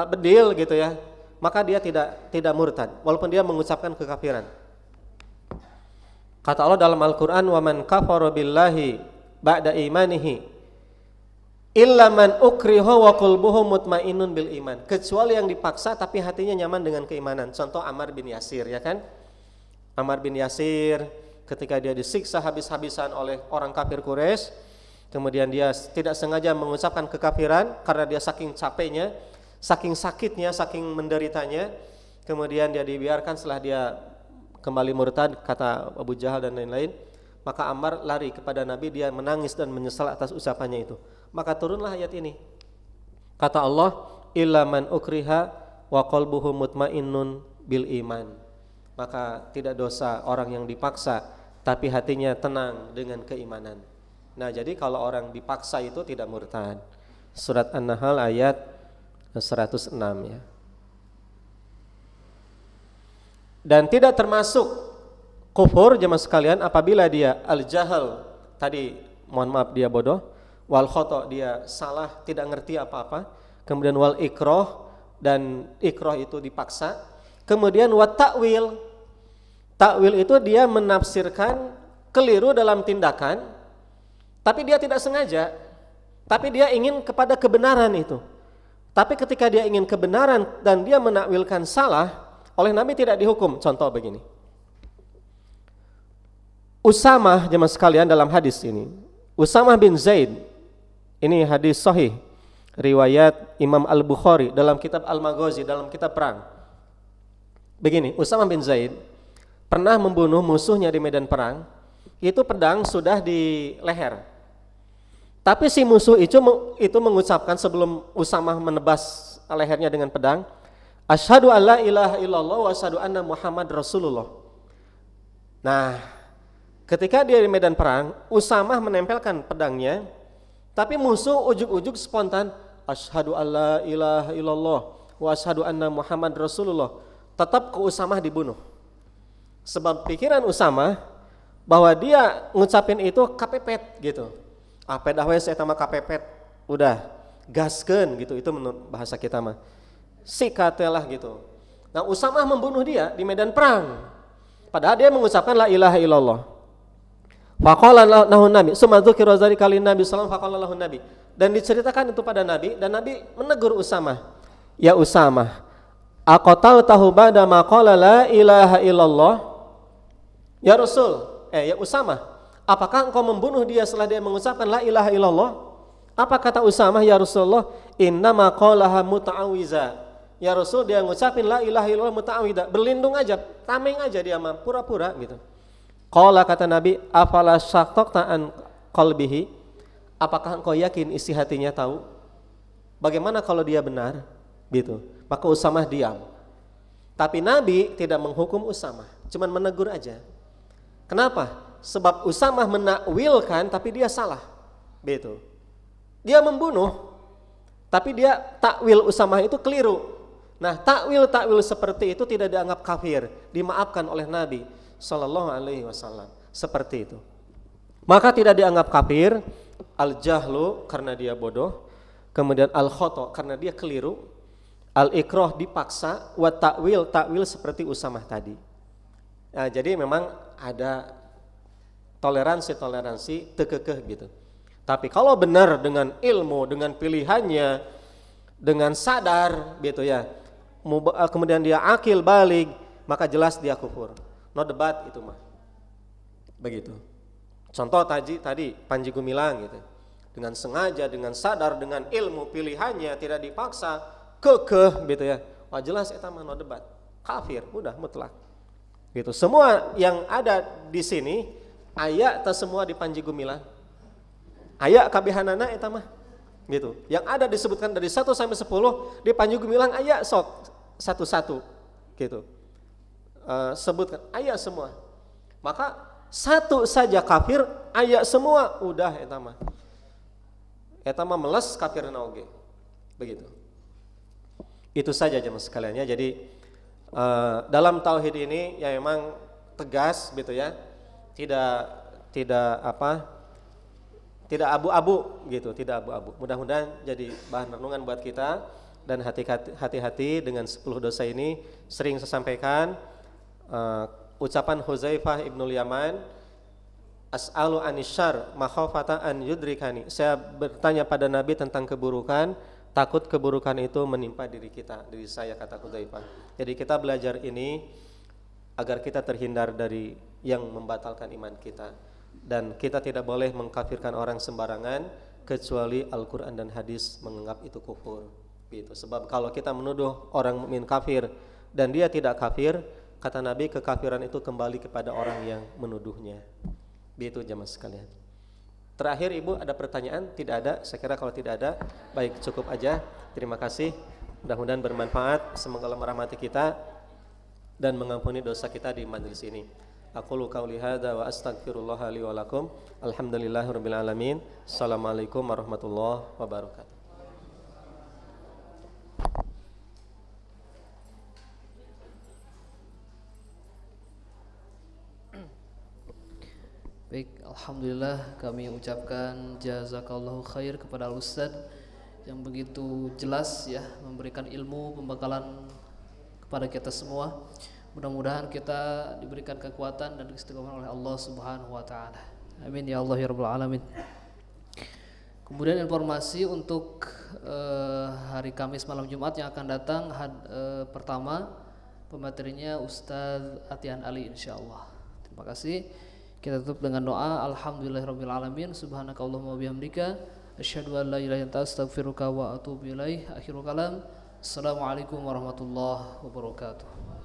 bedil gitu ya, maka dia tidak murtad walaupun dia mengucapkan kekafiran. Kata Allah dalam Al-Qur'an, wa man kafara billahi ba'da imanihi illa man ukriha wa qalbuhu mutmainnun bil iman, kecuali yang dipaksa tapi hatinya nyaman dengan keimanan. Contoh Ammar bin Yasir, ya kan? Ammar bin Yasir ketika dia disiksa habis-habisan oleh orang kafir Quraisy, kemudian dia tidak sengaja mengucapkan kekafiran karena dia saking capeknya, saking sakitnya, saking menderitanya, kemudian dia dibiarkan. Setelah dia kembali murtad, kata Abu Jahal dan lain-lain, maka Ammar lari kepada Nabi, dia menangis dan menyesal atas ucapannya itu. Maka turunlah ayat ini. Kata Allah, illa man ukriha wa qalbuhu mutmainnun bil iman. Maka tidak dosa orang yang dipaksa tapi hatinya tenang dengan keimanan. Nah, jadi kalau orang dipaksa itu tidak murtad. Surat An-Nahl ayat 106 ya. Dan tidak termasuk kufur jemaah sekalian apabila dia al-jahal, tadi mohon maaf dia bodoh, wal khata, dia salah, tidak ngerti apa-apa, kemudian wal ikrah, dan ikrah itu dipaksa, kemudian wa ta'wil. Ta'wil itu dia menafsirkan keliru dalam tindakan, tapi dia tidak sengaja, tapi dia ingin kepada kebenaran itu. Tapi ketika dia ingin kebenaran dan dia menakwilkan salah, oleh Nabi tidak dihukum. Contoh begini, Usamah jemaah sekalian dalam hadis ini, Usamah bin Zaid, ini hadis sahih riwayat Imam Al-Bukhari dalam kitab Al-Maghazi, dalam kitab perang. Begini, Usamah bin Zaid pernah membunuh musuhnya di medan perang, itu pedang sudah di leher. Tapi si musuh itu mengucapkan sebelum Usamah menebas lehernya dengan pedang, asyhadu alla ilaha illallah wa asyhadu anna Muhammad Rasulullah. Nah, ketika dia di medan perang, Usamah menempelkan pedangnya, tapi musuh ujuk-ujuk spontan, asyhadu alla ilaha illallah wa asyhadu anna Muhammad Rasulullah. Tetap ke Usamah dibunuh. Sebab pikiran Usamah bahwa dia ngucapin itu kapepet gitu. Pedah we saya tambah kapepet, udah gaskeun gitu, itu menurut bahasa kita mah. Sikat lah gitu. Nah, Usamah membunuh dia di medan perang. Padahal dia mengucapkan la ilaha illallah. Faqala lahu nabi, summa dzukira dzalika lin nabi sallallahu alaihi wasallam, faqala nabi. Dan diceritakan itu pada Nabi, dan Nabi menegur Usamah. Ya Usamah, aqatau tahu ba'da ma qala la ilaha illallah? Ya Rasul, ya Usamah, apakah engkau membunuh dia setelah dia mengucapkan la ilaha illallah? Apa kata Usamah? Ya Rasulullah, innama qalaha muta'awiza. Ya Rasul, dia ngucapin la ilaha illallah muta'awida, berlindung aja, tameng aja dia mah, pura-pura gitu. Qala, kata Nabi, afala syaqqaqta an qalbihi? Apakah engkau yakin isi hatinya tahu? Bagaimana kalau dia benar? Gitu. Maka Usamah diam. Tapi Nabi tidak menghukum Usamah, cuman menegur aja. Kenapa? Sebab Usamah menakwilkan tapi dia salah. Begitu. Dia membunuh tapi dia takwil Usamah itu keliru. Nah, takwil seperti itu tidak dianggap kafir, dimaafkan oleh Nabi sallallahu alaihi wasallam. Seperti itu. Maka tidak dianggap kafir al-jahlu karena dia bodoh, kemudian al-khata karena dia keliru, al-ikrah dipaksa, wa takwil seperti Usamah tadi. Nah, jadi memang ada toleransi tekekeh gitu. Tapi kalau benar dengan ilmu, dengan pilihannya, dengan sadar gitu ya, kemudian dia akil balik, maka jelas dia kufur. No debat itu mah. Begitu. Contoh tadi Panji Gumilang gitu. Dengan sengaja, dengan sadar, dengan ilmu pilihannya, tidak dipaksa, kekeh gitu ya. Wah jelas eta mah no debat. Kafir, udah mutlak. Gitu. Semua yang ada di sini aya tak semua di Panji Gumilang. Aya kabehanana eta mah. Gitu. Yang ada disebutkan dari 1 sampai 10 di Panji Gumilang aya sok satu-satu gitu. Sebutkan aya semua. Maka satu saja kafir aya semua, udah eta mah. Eta mah meles kafirna oge. Begitu. Itu saja jemaah sekalian ya. Jadi dalam tauhid ini ya memang tegas gitu ya. Tidak abu-abu gitu, tidak abu-abu. Mudah-mudahan jadi bahan renungan buat kita, dan hati-hati dengan 10 dosa ini. Sering saya sampaikan ucapan Huzaifah ibnul Yaman, as'alu anisyar makhafata an yudrikani. Saya bertanya pada Nabi tentang keburukan, takut keburukan itu menimpa diri saya, kata Huzaifah. Jadi kita belajar ini agar kita terhindar dari yang membatalkan iman kita. Dan kita tidak boleh mengkafirkan orang sembarangan kecuali Al-Quran dan hadis menganggap itu kufur gitu. Sebab kalau kita menuduh orang mukmin kafir dan dia tidak kafir, kata Nabi, kekafiran itu kembali kepada orang yang menuduhnya. Begitu jemaah sekalian. Terakhir Ibu ada pertanyaan? Tidak ada. Saya kira kalau tidak ada, baik cukup aja. Terima kasih. Mudah-mudahan bermanfaat. Semoga Allah merahmati kita dan mengampuni dosa kita di majelis ini. Aqulu qauli hadza wa astaghfirullah li wa lakum. Alhamdulillahirabbil alamin. Assalamualaikum warahmatullahi wabarakatuh. Baik, alhamdulillah kami ucapkan jazakallahu khair kepada Al-Ustaz yang begitu jelas ya, memberikan ilmu pembekalan kepada kita semua. Mudah-mudahan kita diberikan kekuatan dan keistiqomahan oleh Allah Subhanahu wa taala. Amin ya Allah ya rabbal alamin. Kemudian informasi untuk hari Kamis malam Jumat yang akan datang, pertama pematerinya Ustaz Atian Ali insyaallah. Terima kasih. Kita tutup dengan doa. Alhamdulillahirabbil alamin. Subhanakallahumma wa bihamdika asyhadu an la ilaha illa anta astaghfiruka wa atubu ilaik. Akhirul kalam. Assalamualaikum warahmatullahi wabarakatuh.